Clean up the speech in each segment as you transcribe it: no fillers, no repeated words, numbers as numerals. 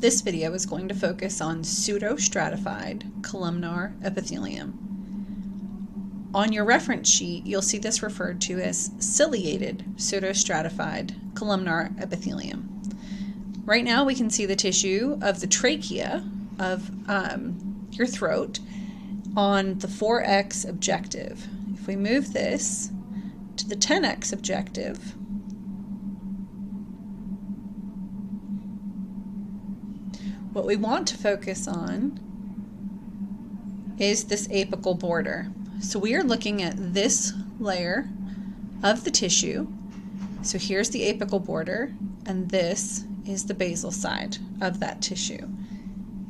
This video is going to focus on pseudostratified columnar epithelium. On your reference sheet, you'll see this referred to as ciliated pseudostratified columnar epithelium. Right now we can see the tissue of the trachea of your throat on the 4x objective. If we move this to the 10x objective, what we want to focus on is this apical border. So we are looking at this layer of the tissue. So here's the apical border, and this is the basal side of that tissue.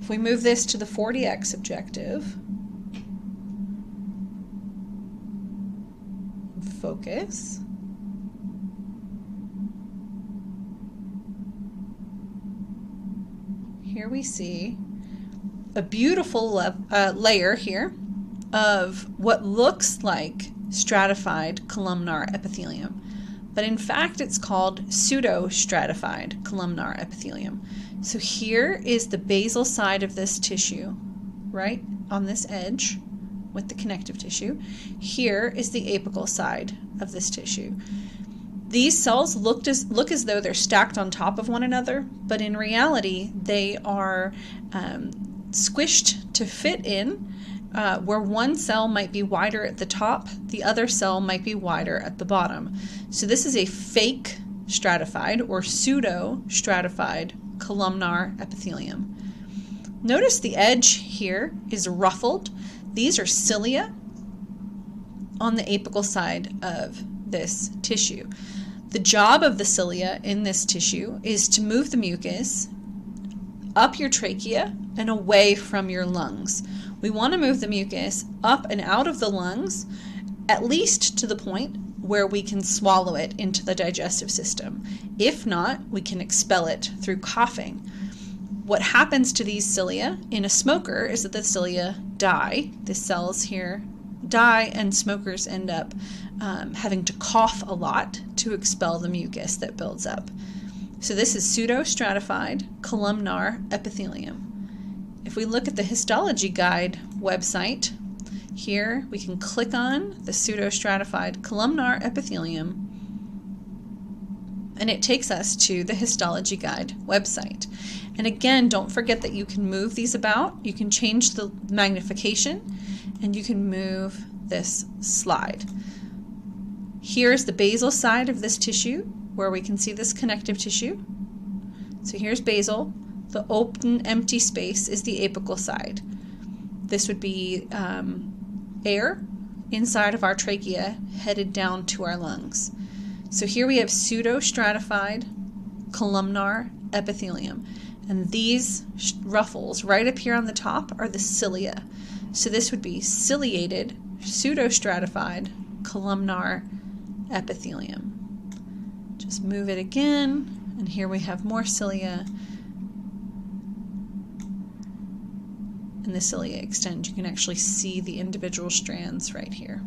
If we move this to the 40x objective, focus, here we see a beautiful layer here of what looks like stratified columnar epithelium, but in fact it's called pseudostratified columnar epithelium. So here is the basal side of this tissue, right on this edge with the connective tissue. Here is the apical side of this tissue. These cells look as though they're stacked on top of one another, but in reality they are squished to fit in where one cell might be wider at the top, the other cell might be wider at the bottom. So this is a fake stratified or pseudo-stratified columnar epithelium. Notice the edge here is ruffled. These are cilia on the apical side of this tissue. The job of the cilia in this tissue is to move the mucus up your trachea and away from your lungs. We want to move the mucus up and out of the lungs, at least to the point where we can swallow it into the digestive system. If not, we can expel it through coughing. What happens to these cilia in a smoker is that the cilia die. The cells here die, and smokers end up having to cough a lot to expel the mucus that builds up. So this is pseudostratified columnar epithelium. If we look at the histology guide website, here we can click on the pseudostratified columnar epithelium, and it takes us to the histology guide website. And again, don't forget that you can move these about. You can change the magnification, and you can move this slide. Here's the basal side of this tissue where we can see this connective tissue. So here's basal. The open empty space is the apical side. This would be air inside of our trachea headed down to our lungs. So here we have pseudostratified columnar epithelium. And these ruffles right up here on the top are the cilia. So this would be ciliated pseudostratified columnar epithelium. Just move it again, and here we have more cilia. And the cilia extend. You can actually see the individual strands right here.